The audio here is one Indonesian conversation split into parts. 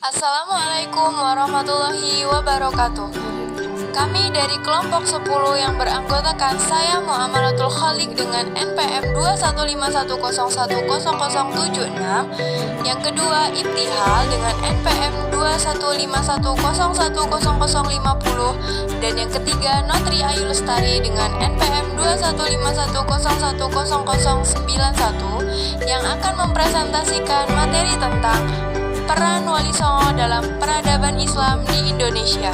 Assalamualaikum warahmatullahi wabarakatuh. Kami dari kelompok 10 yang beranggotakan saya Muamalatul Khaliq dengan NPM 215101076, yang kedua Ibtihal dengan NPM 215101050, dan yang ketiga Notri Ayu Lestari dengan NPM 215101091 yang akan mempresentasikan materi tentang peran Wali Songo dalam peradaban Islam di Indonesia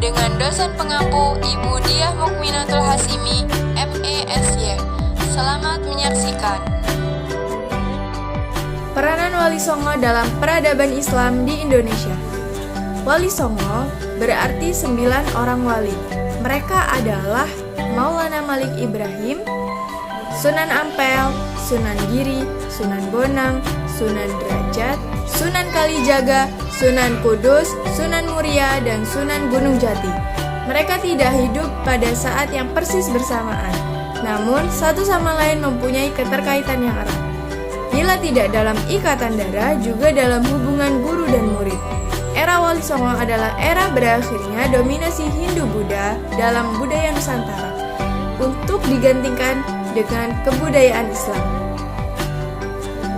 dengan dosen pengampu Ibu Diah Mukminatul Hasimi, MESY. Selamat menyaksikan. Peranan Wali Songo dalam peradaban Islam di Indonesia. Wali Songo berarti 9 orang wali. Mereka adalah Maulana Malik Ibrahim, Sunan Ampel, Sunan Giri, Sunan Bonang, Sunan Derajat, Sunan Kalijaga, Sunan Kudus, Sunan Muria, dan Sunan Gunung Jati. Mereka tidak hidup pada saat yang persis bersamaan, namun satu sama lain mempunyai keterkaitan yang erat. Bila tidak dalam ikatan darah, juga dalam hubungan guru dan murid. Era Wali Songo adalah era berakhirnya dominasi Hindu-Buddha dalam budaya Nusantara untuk digantikan dengan kebudayaan Islam.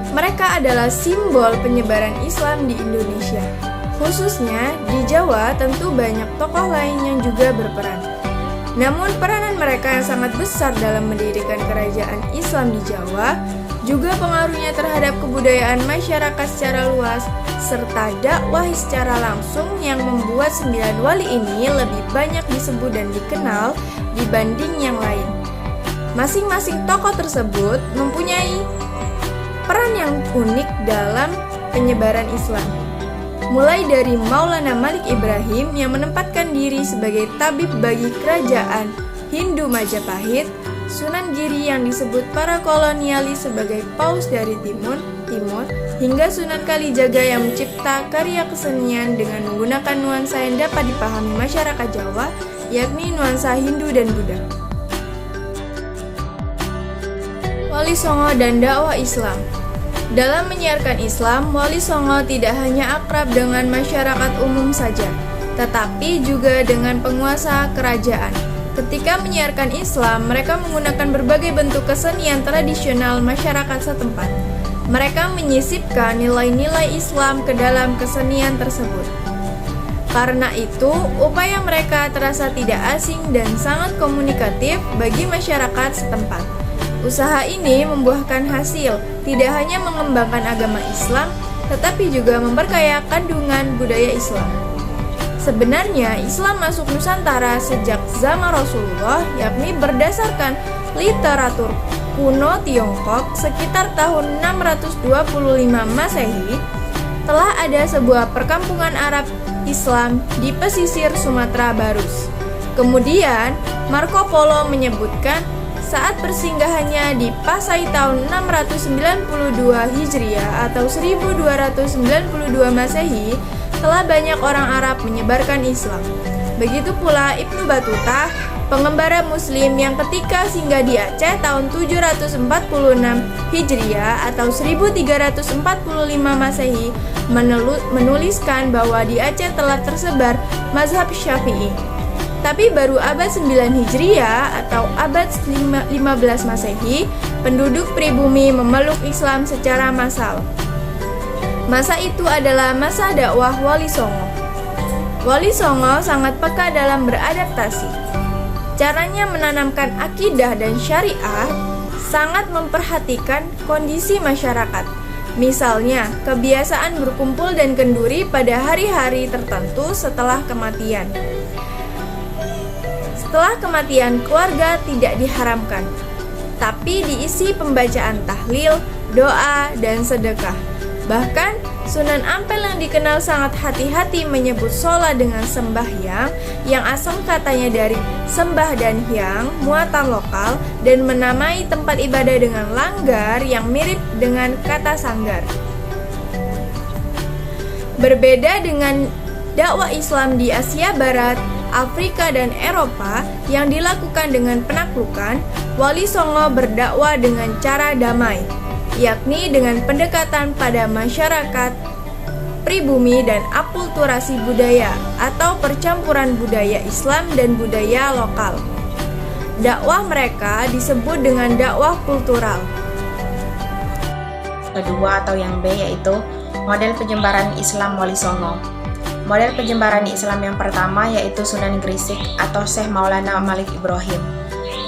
Mereka adalah simbol penyebaran Islam di Indonesia. Khususnya di Jawa tentu banyak tokoh lain yang juga berperan. Namun peranan mereka yang sangat besar dalam mendirikan kerajaan Islam di Jawa, juga pengaruhnya terhadap kebudayaan masyarakat secara luas, serta dakwah secara langsung yang membuat 9 wali ini lebih banyak disebut dan dikenal dibanding yang lain. Masing-masing tokoh tersebut mempunyai peran yang unik dalam penyebaran Islam. Mulai dari Maulana Malik Ibrahim yang menempatkan diri sebagai tabib bagi kerajaan Hindu Majapahit, Sunan Giri yang disebut para kolonialis sebagai paus dari Timur, hingga Sunan Kalijaga yang mencipta karya kesenian dengan menggunakan nuansa yang dapat dipahami masyarakat Jawa, yakni nuansa Hindu dan Buddha. Wali Songo dan dakwah Islam. Dalam menyiarkan Islam, Wali Songo tidak hanya akrab dengan masyarakat umum saja, tetapi juga dengan penguasa kerajaan. Ketika menyiarkan Islam, mereka menggunakan berbagai bentuk kesenian tradisional masyarakat setempat. Mereka menyisipkan nilai-nilai Islam ke dalam kesenian tersebut. Karena itu, upaya mereka terasa tidak asing dan sangat komunikatif bagi masyarakat setempat. Usaha ini membuahkan hasil, tidak hanya mengembangkan agama Islam, tetapi juga memperkaya kandungan budaya Islam. Sebenarnya, Islam masuk Nusantara sejak zaman Rasulullah, yakni berdasarkan literatur kuno Tiongkok sekitar tahun 625 Masehi, telah ada sebuah perkampungan Arab Islam di pesisir Sumatera Barus. Kemudian, Marco Polo menyebutkan saat persinggahannya di Pasai tahun 692 Hijriah atau 1292 Masehi, telah banyak orang Arab menyebarkan Islam. Begitu pula Ibnu Battuta, pengembara Muslim yang ketika singgah di Aceh tahun 746 Hijriah atau 1345 Masehi menuliskan bahwa di Aceh telah tersebar mazhab Syafi'i. Tapi baru abad 9 Hijriah atau abad 15 Masehi, penduduk pribumi memeluk Islam secara massal. Masa itu adalah masa dakwah Wali Songo. Wali Songo sangat peka dalam beradaptasi. Caranya menanamkan akidah dan syariah sangat memperhatikan kondisi masyarakat. Misalnya, kebiasaan berkumpul dan kenduri pada hari-hari tertentu setelah kematian. Setelah kematian, keluarga tidak diharamkan, tapi diisi pembacaan tahlil, doa, dan sedekah. Bahkan, Sunan Ampel yang dikenal sangat hati-hati menyebut sholat dengan sembahyang yang asal katanya dari sembah dan hyang, muatan lokal, dan menamai tempat ibadah dengan langgar yang mirip dengan kata sanggar. Berbeda dengan dakwah Islam di Asia Barat, Afrika, dan Eropa yang dilakukan dengan penaklukan, Wali Songo berdakwah dengan cara damai, yakni dengan pendekatan pada masyarakat pribumi dan akulturasi budaya atau percampuran budaya Islam dan budaya lokal. Dakwah mereka disebut dengan dakwah kultural. Kedua atau yang B yaitu model penyebaran Islam Wali Songo. Model penyebaran Islam yang pertama yaitu Sunan Gresik atau Syekh Maulana Malik Ibrahim.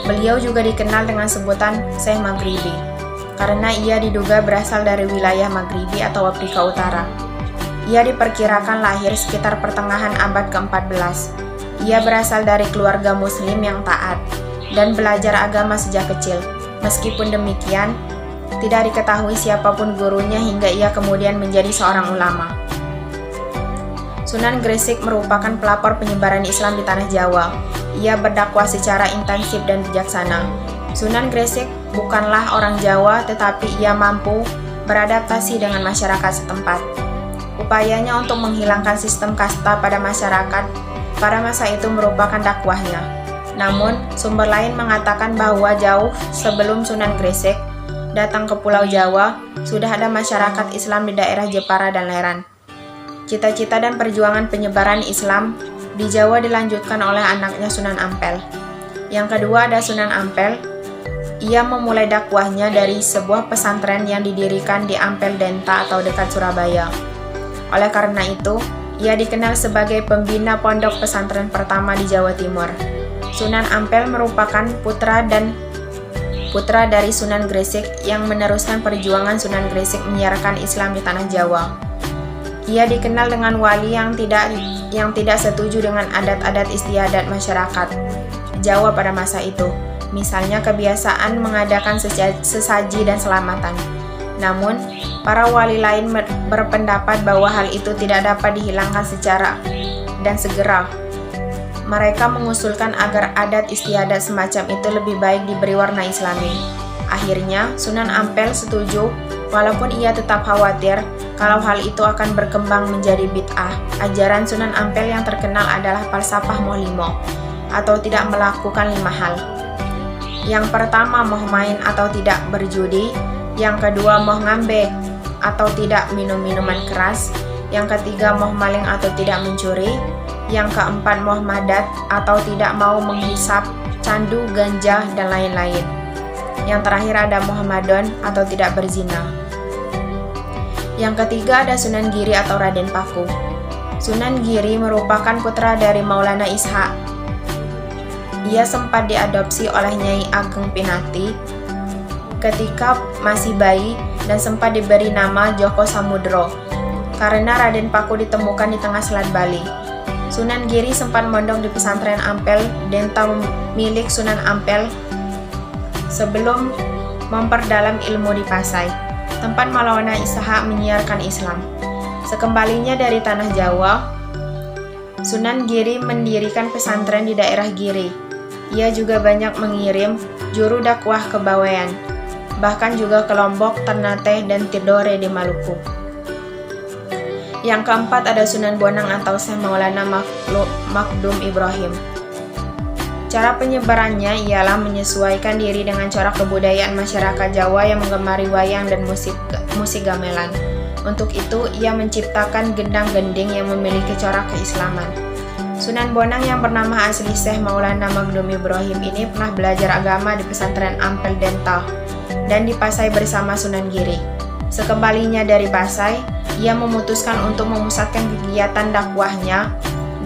Beliau juga dikenal dengan sebutan Syekh Maghribi karena ia diduga berasal dari wilayah Maghribi atau Afrika Utara. Ia diperkirakan lahir sekitar pertengahan abad ke-14. Ia berasal dari keluarga muslim yang taat dan belajar agama sejak kecil. Meskipun demikian, tidak diketahui siapapun gurunya hingga ia kemudian menjadi seorang ulama. Sunan Gresik merupakan pelopor penyebaran Islam di tanah Jawa. Ia berdakwah secara intensif dan bijaksana. Sunan Gresik bukanlah orang Jawa, tetapi ia mampu beradaptasi dengan masyarakat setempat. Upayanya untuk menghilangkan sistem kasta pada masyarakat pada masa itu merupakan dakwahnya. Namun, sumber lain mengatakan bahwa jauh sebelum Sunan Gresik datang ke Pulau Jawa, sudah ada masyarakat Islam di daerah Jepara dan Leran. Cita-cita dan perjuangan penyebaran Islam di Jawa dilanjutkan oleh anaknya Sunan Ampel. Yang kedua ada Sunan Ampel. Ia memulai dakwahnya dari sebuah pesantren yang didirikan di Ampel Denta atau dekat Surabaya. Oleh karena itu, ia dikenal sebagai pembina pondok pesantren pertama di Jawa Timur. Sunan Ampel merupakan putra dari Sunan Gresik yang meneruskan perjuangan Sunan Gresik menyiarkan Islam di tanah Jawa. Ia dikenal dengan wali yang tidak setuju dengan adat-adat istiadat masyarakat Jawa pada masa itu. Misalnya kebiasaan mengadakan sesaji dan selamatan. Namun, para wali lain berpendapat bahwa hal itu tidak dapat dihilangkan secara dan segera. Mereka mengusulkan agar adat istiadat semacam itu lebih baik diberi warna Islami. Akhirnya, Sunan Ampel setuju, walaupun ia tetap khawatir kalau hal itu akan berkembang menjadi bid'ah. Ajaran Sunan Ampel yang terkenal adalah falsafah moh limo, atau tidak melakukan 5 hal. Yang pertama, moh main atau tidak berjudi. Yang kedua, moh ngambe atau tidak minum minuman keras. Yang ketiga, moh maling atau tidak mencuri. Yang keempat, moh madat atau tidak mau menghisap candu, ganja, dan lain-lain. Yang terakhir ada Muhammadon atau tidak berzina. Yang ketiga ada Sunan Giri atau Raden Paku. Sunan Giri merupakan putra dari Maulana Ishak. Ia sempat diadopsi oleh Nyai Ageng Pinati ketika masih bayi dan sempat diberi nama Joko Samudro karena Raden Paku ditemukan di tengah Selat Bali. Sunan Giri sempat mondok di pesantren Ampel Denta milik Sunan Ampel sebelum memperdalam ilmu di Pasai, tempat Maulana Ishak menyiarkan Islam. Sekembalinya dari tanah Jawa, Sunan Giri mendirikan pesantren di daerah Giri. Ia juga banyak mengirim juru dakwah ke Bawean, bahkan juga ke Lombok, Ternate, dan Tidore di Maluku. Yang keempat ada Sunan Bonang atau Syekh Maulana Makdum Ibrahim. Cara penyebarannya ialah menyesuaikan diri dengan corak kebudayaan masyarakat Jawa yang menggemari wayang dan musik gamelan. Untuk itu, ia menciptakan gendang-gending yang memiliki corak keislaman. Sunan Bonang yang bernama asli Syekh Maulana Makdum Ibrahim ini pernah belajar agama di pesantren Ampel Denta dan di Pasai bersama Sunan Giri. Sekembalinya dari Pasai, ia memutuskan untuk memusatkan kegiatan dakwahnya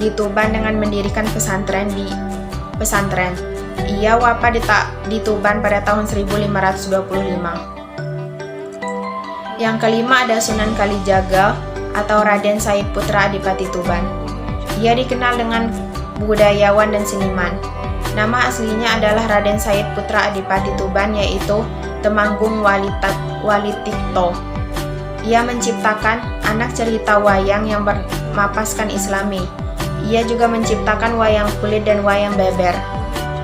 di Tuban dengan mendirikan pesantren. Ia wafat di Tuban pada tahun 1525. Yang kelima ada Sunan Kalijaga atau Raden Said Putra Adipati Tuban. Ia dikenal dengan budayawan dan seniman. Nama aslinya adalah Raden Said Putra Adipati Tuban, yaitu Temanggung Walitikto. Ia menciptakan anak cerita wayang yang bermapaskan Islami. Ia juga menciptakan wayang kulit dan wayang beber.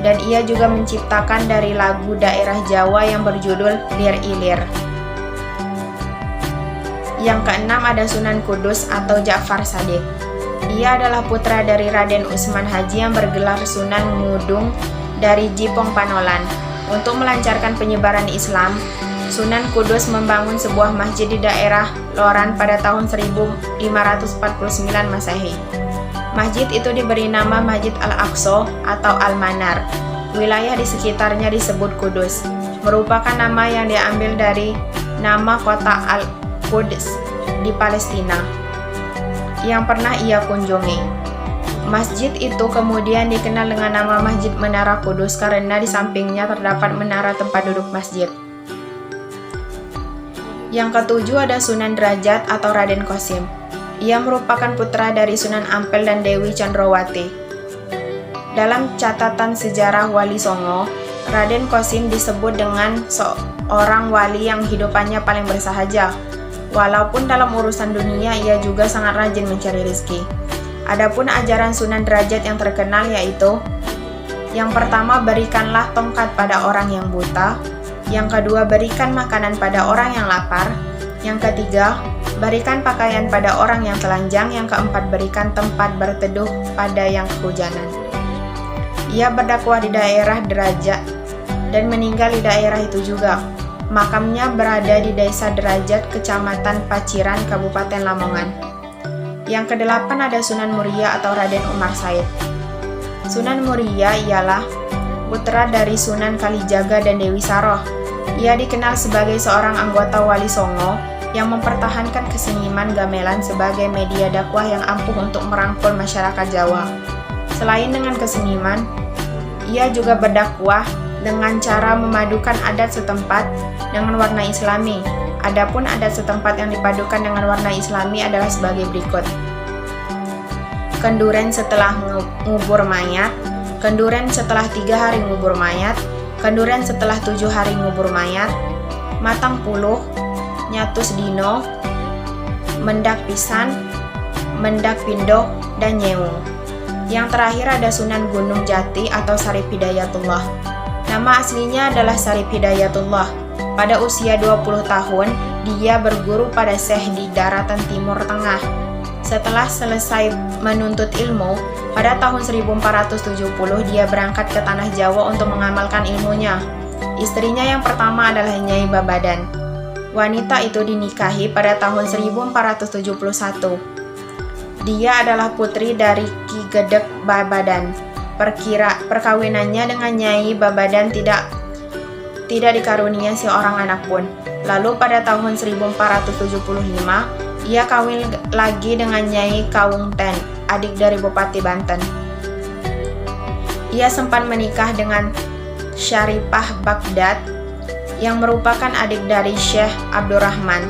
Dan ia juga menciptakan dari lagu daerah Jawa yang berjudul Lir Ilir. Yang keenam ada Sunan Kudus atau Ja'far Shadiq. Ia adalah putra dari Raden Usman Haji yang bergelar Sunan Ngudung dari Jipong Panolan. Untuk melancarkan penyebaran Islam, Sunan Kudus membangun sebuah masjid di daerah Loran pada tahun 1549 Masehi. Masjid itu diberi nama Masjid Al-Aqsa atau Al-Manar. Wilayah di sekitarnya disebut Kudus, merupakan nama yang diambil dari nama kota Al-Quds di Palestina yang pernah ia kunjungi. Masjid itu kemudian dikenal dengan nama Masjid Menara Kudus karena di sampingnya terdapat menara tempat duduk masjid. Yang ketujuh ada Sunan Derajat atau Raden Qasim. Ia merupakan putra dari Sunan Ampel dan Dewi Chandrawati. Dalam catatan sejarah Wali Songo, Raden Qasim disebut dengan seorang wali yang hidupannya paling bersahaja. Walaupun dalam urusan dunia ia juga sangat rajin mencari rezeki. Adapun ajaran Sunan Derajat yang terkenal yaitu: yang pertama, berikanlah tongkat pada orang yang buta. Yang kedua, berikan makanan pada orang yang lapar. Yang ketiga, berikan pakaian pada orang yang telanjang. Yang keempat, berikan tempat berteduh pada yang kehujanan. Ia berdakwah di daerah Derajat dan meninggal di daerah itu juga. Makamnya berada di Desa Derajat, Kecamatan Paciran, Kabupaten Lamongan. Yang kedelapan ada Sunan Muria atau Raden Umar Said. Sunan Muria ialah putra dari Sunan Kalijaga dan Dewi Saroh. Ia dikenal sebagai seorang anggota Wali Songo yang mempertahankan kesenian gamelan sebagai media dakwah yang ampuh untuk merangkul masyarakat Jawa. Selain dengan kesenian, ia juga berdakwah dengan cara memadukan adat setempat dengan warna Islami. Adapun adat setempat yang dipadukan dengan warna Islami adalah sebagai berikut: kenduren setelah ngubur mayat, kenduren setelah 3 hari ngubur mayat, kenduren setelah 7 hari ngubur mayat, matang puluh, nyatus dino, mendak pisan, mendak pindo, dan nyewu. Yang terakhir ada Sunan Gunung Jati atau Sarip Hidayatullah. Nama aslinya adalah Sarip Hidayatullah. Pada usia 20 tahun, dia berguru pada Syekh di daratan Timur Tengah. Setelah selesai menuntut ilmu, pada tahun 1470 dia berangkat ke Tanah Jawa untuk mengamalkan ilmunya. Istrinya yang pertama adalah Nyai Babadan. Wanita itu dinikahi pada tahun 1471. Dia adalah putri dari Ki Gedek Babadan. Perkawinannya dengan Nyai Babadan tidak dikarunia seorang anak pun. Lalu pada tahun 1475, ia kawin lagi dengan Nyai Kawung Ten, adik dari Bupati Banten. Ia sempat menikah dengan Syaripah Baghdad yang merupakan adik dari Syekh Abdurrahman.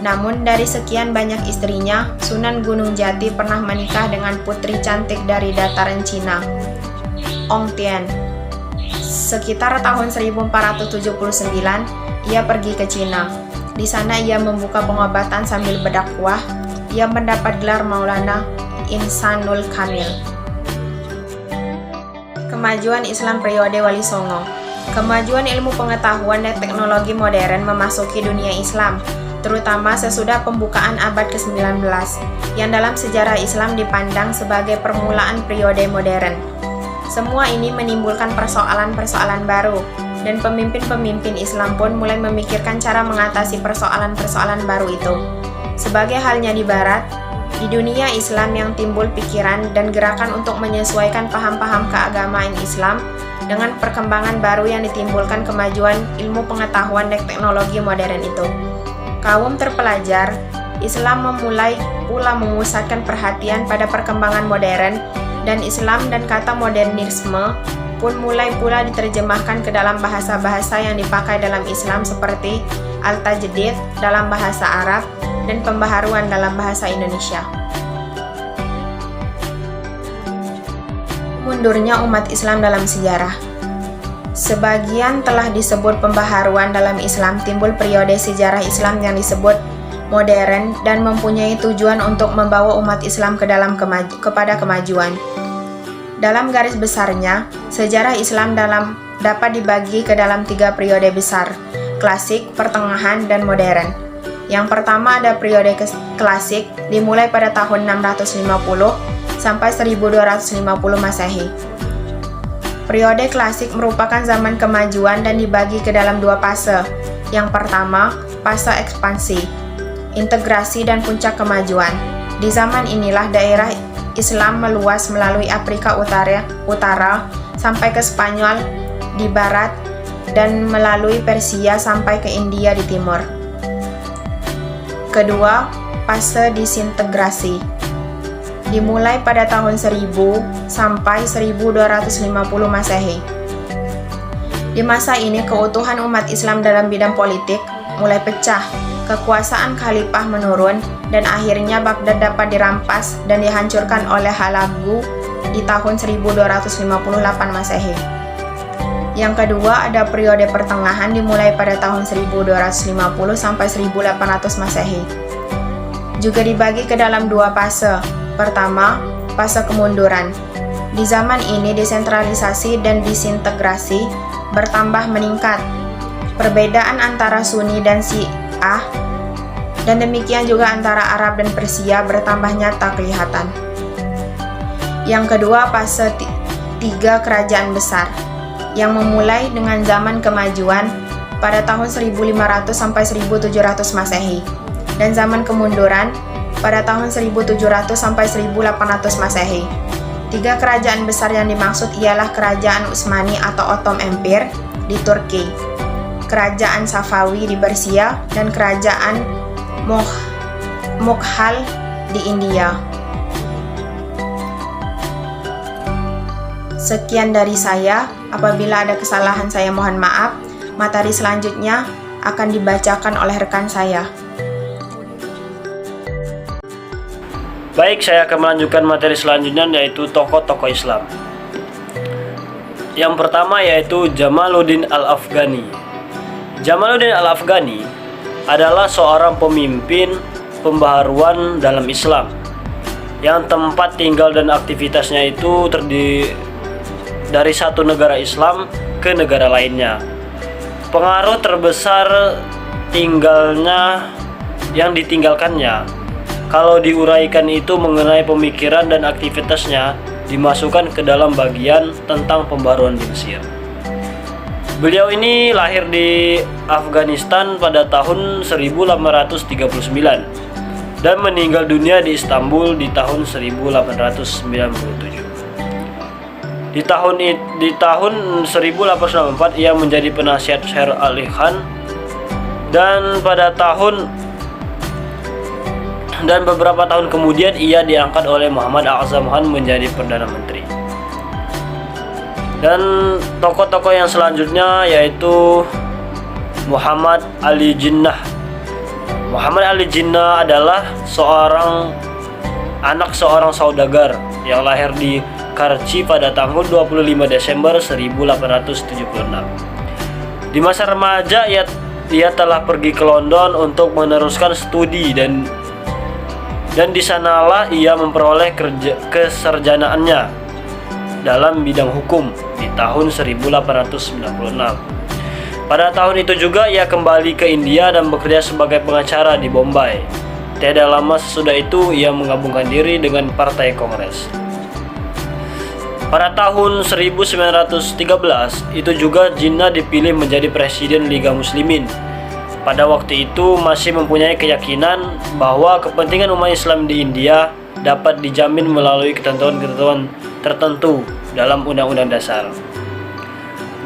Namun dari sekian banyak istrinya, Sunan Gunung Jati pernah menikah dengan putri cantik dari dataran Cina, Ong Tien. Sekitar tahun 1479, ia pergi ke Cina. Di sana ia membuka pengobatan sambil berdakwah. Ia mendapat gelar Maulana Insanul Kamil. Kemajuan Islam periode Wali Songo. Kemajuan ilmu pengetahuan dan teknologi modern memasuki dunia Islam, terutama sesudah pembukaan abad ke-19, yang dalam sejarah Islam dipandang sebagai permulaan periode modern. Semua ini menimbulkan persoalan-persoalan baru, dan pemimpin-pemimpin Islam pun mulai memikirkan cara mengatasi persoalan-persoalan baru itu. Sebagai halnya di Barat, di dunia Islam yang timbul pikiran dan gerakan untuk menyesuaikan paham-paham keagamaan Islam dengan perkembangan baru yang ditimbulkan kemajuan ilmu pengetahuan dan teknologi modern itu. Kaum terpelajar, Islam memulai pula memusatkan perhatian pada perkembangan modern, dan Islam dan kata modernisme pun mulai pula diterjemahkan ke dalam bahasa-bahasa yang dipakai dalam Islam seperti Al-Tajdid dalam bahasa Arab dan pembaharuan dalam bahasa Indonesia. Mundurnya umat Islam dalam sejarah. Sebagian telah disebut pembaharuan dalam Islam, timbul periode sejarah Islam yang disebut modern dan mempunyai tujuan untuk membawa umat Islam kepada kemajuan. Dalam garis besarnya, sejarah Islam dapat dibagi ke dalam 3 periode besar: klasik, pertengahan, dan modern. Yang pertama ada periode klasik, dimulai pada tahun 650 sampai 1250 Masehi. Periode klasik merupakan zaman kemajuan dan dibagi ke dalam 2 fase. Yang pertama, fase ekspansi. integrasi dan puncak kemajuan. Di zaman inilah daerah Islam meluas melalui Afrika Utara sampai ke Spanyol di barat dan melalui Persia sampai ke India di timur. Kedua, fase disintegrasi. Dimulai pada tahun 1000 sampai 1250 Masehi. Di masa ini keutuhan umat Islam dalam bidang politik mulai pecah, kekuasaan khalifah menurun, dan akhirnya Baghdad dapat dirampas dan dihancurkan oleh Halagu di tahun 1258 Masehi. Yang kedua, ada periode pertengahan dimulai pada tahun 1250 sampai 1800 Masehi. Juga dibagi ke dalam dua fase. Pertama, fase kemunduran. Di zaman ini desentralisasi dan disintegrasi bertambah meningkat. Perbedaan antara Sunni dan Syiah dan demikian juga antara Arab dan Persia bertambah nyata kelihatan. Yang kedua, fase 3 kerajaan besar yang memulai dengan zaman kemajuan pada tahun 1500 sampai 1700 Masehi dan zaman kemunduran pada tahun 1700 sampai 1800 Masehi. 3 kerajaan besar yang dimaksud ialah Kerajaan Utsmani atau Ottoman Empire di Turki, Kerajaan Safawi di Persia, dan Kerajaan Mughal di India. Sekian dari saya. Apabila ada kesalahan saya mohon maaf. Materi selanjutnya akan dibacakan oleh rekan saya. Baik, saya akan melanjutkan materi selanjutnya, yaitu tokoh-tokoh Islam. Yang pertama yaitu Jamaluddin Al-Afghani. Jamaluddin Al-Afghani adalah seorang pemimpin pembaharuan dalam Islam yang tempat tinggal dan aktivitasnya itu terdiri dari satu negara Islam ke negara lainnya. Pengaruh terbesar yang ditinggalkannya, kalau diuraikan itu mengenai pemikiran dan aktivitasnya, dimasukkan ke dalam bagian tentang pembaruan di Mesir. Beliau ini lahir di Afghanistan pada tahun 1839 dan meninggal dunia di Istanbul di tahun 1897. Di tahun 1894 ia menjadi penasihat Sher Ali Khan dan beberapa tahun kemudian ia diangkat oleh Muhammad A'zam Khan menjadi Perdana Menteri. Dan tokoh-tokoh yang selanjutnya yaitu Muhammad Ali Jinnah. Muhammad Ali Jinnah adalah anak seorang saudagar yang lahir di Karachi pada tanggal 25 Desember 1876. Di masa remaja ia telah pergi ke London untuk meneruskan studi dan di sanalah ia memperoleh kesarjanaannya dalam bidang hukum di tahun 1896. Pada tahun itu juga ia kembali ke India dan bekerja sebagai pengacara di Bombay. Tidak lama sesudah itu ia menggabungkan diri dengan Partai Kongres. Pada tahun 1913 itu juga Jinnah dipilih menjadi Presiden Liga Muslimin. Pada waktu itu masih mempunyai keyakinan bahwa kepentingan umat Islam di India dapat dijamin melalui ketentuan-ketentuan tertentu dalam Undang-Undang Dasar.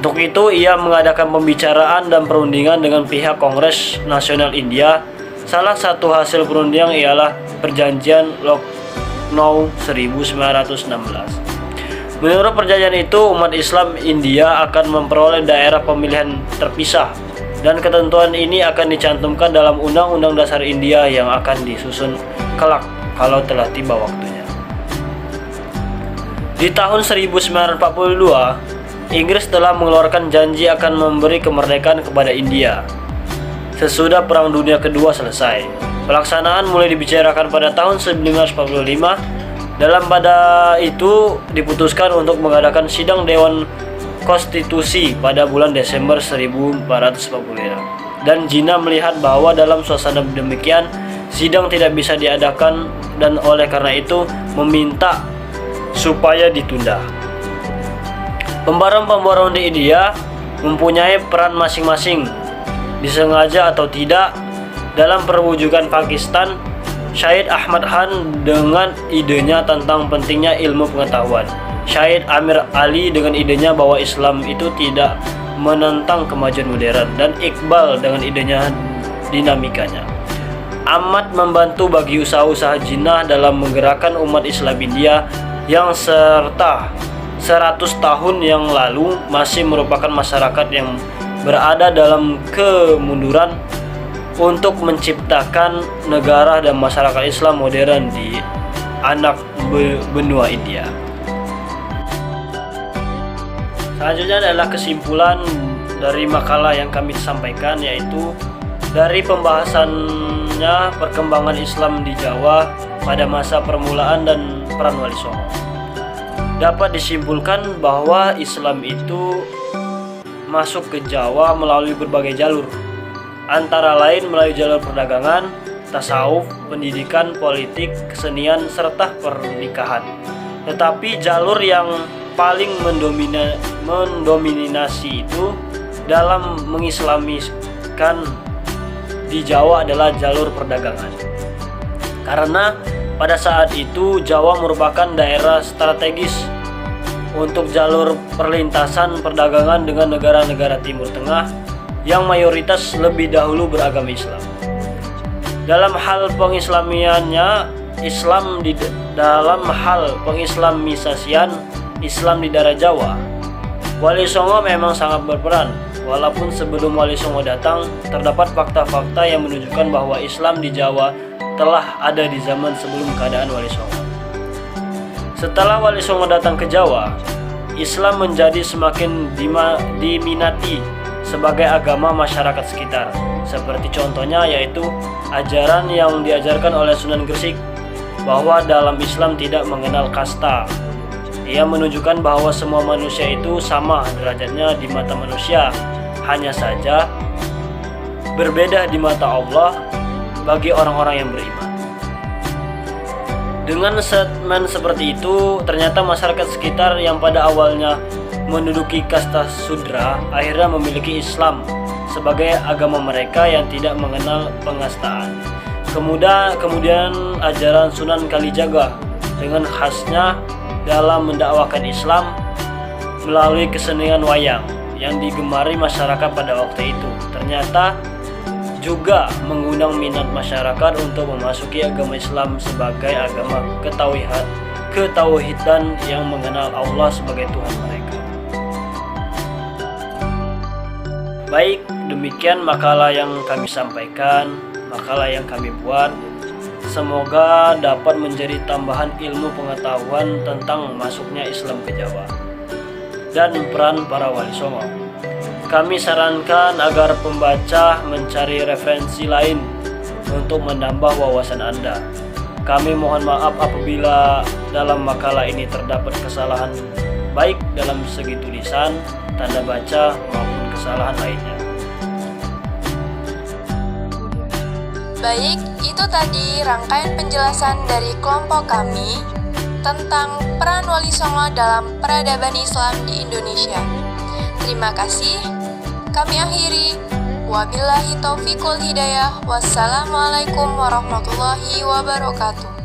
Untuk itu ia mengadakan pembicaraan dan perundingan dengan pihak Kongres Nasional India. Salah satu hasil perundingan ialah Perjanjian Lucknow 1916. Menurut perjanjian itu, umat Islam India akan memperoleh daerah pemilihan terpisah dan ketentuan ini akan dicantumkan dalam Undang-Undang Dasar India yang akan disusun kelak kalau telah tiba waktunya. Di tahun 1942, Inggris telah mengeluarkan janji akan memberi kemerdekaan kepada India sesudah Perang Dunia Kedua selesai. Pelaksanaan mulai dibicarakan pada tahun 1945. Pada itu diputuskan untuk mengadakan sidang Dewan Konstitusi pada bulan Desember 1445. Dan Jinnah melihat bahwa dalam suasana demikian sidang tidak bisa diadakan dan oleh karena itu meminta supaya ditunda. Pembaruan di India mempunyai peran masing-masing, disengaja atau tidak, dalam perwujudan Pakistan, Syed Ahmad Khan dengan idenya tentang pentingnya ilmu pengetahuan, Syed Amir Ali dengan idenya bahwa Islam itu tidak menentang kemajuan modern, dan Iqbal dengan idenya dinamikanya amat membantu bagi usaha-usaha Jinnah dalam menggerakkan umat Islam India yang serta 100 tahun yang lalu masih merupakan masyarakat yang berada dalam kemunduran untuk menciptakan negara dan masyarakat Islam modern di anak benua India. Selanjutnya adalah kesimpulan dari makalah yang kami sampaikan, yaitu dari pembahasannya perkembangan Islam di Jawa pada masa permulaan dan peran Wali Songo, dapat disimpulkan bahwa Islam itu masuk ke Jawa melalui berbagai jalur, antara lain melalui jalur perdagangan, tasawuf, pendidikan, politik, kesenian, serta pernikahan. Tetapi jalur yang paling mendominasi itu dalam mengislamikan di Jawa adalah jalur perdagangan. Karena pada saat itu Jawa merupakan daerah strategis untuk jalur perlintasan perdagangan dengan negara-negara Timur Tengah yang mayoritas lebih dahulu beragama Islam. Dalam hal pengislamiannya, dalam hal pengislamisasian Islam di daerah Jawa, Wali Songo memang sangat berperan. Walaupun sebelum Wali Songo datang, terdapat fakta-fakta yang menunjukkan bahwa Islam di Jawa telah ada di zaman sebelum keadaan Wali Songo. Setelah Wali Songo datang ke Jawa, Islam menjadi semakin diminati sebagai agama masyarakat sekitar. Seperti contohnya yaitu ajaran yang diajarkan oleh Sunan Gresik bahwa dalam Islam tidak mengenal kasta. Ia menunjukkan bahwa semua manusia itu sama derajatnya di mata manusia, hanya saja berbeda di mata Allah bagi orang-orang yang beriman. Dengan statement seperti itu, ternyata masyarakat sekitar yang pada awalnya menduduki kasta sudra akhirnya memiliki Islam sebagai agama mereka yang tidak mengenal pengastaan. Kemudian ajaran Sunan Kalijaga dengan khasnya dalam mendakwakan Islam melalui kesenian wayang yang digemari masyarakat pada waktu itu, ternyata juga mengundang minat masyarakat untuk memasuki agama Islam sebagai agama ketauhidan yang mengenal Allah sebagai Tuhan mereka. Baik, demikian makalah yang kami sampaikan, makalah yang kami buat. Semoga dapat menjadi tambahan ilmu pengetahuan tentang masuknya Islam ke Jawa dan peran para Wali Songo. Kami sarankan agar pembaca mencari referensi lain untuk menambah wawasan Anda. Kami mohon maaf apabila dalam makalah ini terdapat kesalahan baik dalam segi tulisan, tanda baca maupun kesalahan lainnya. Baik, itu tadi rangkaian penjelasan dari kelompok kami tentang peran Wali Songo dalam peradaban Islam di Indonesia. Terima kasih. Kami akhiri. Wabillahi taufiqul hidayah. Wassalamualaikum warahmatullahi wabarakatuh.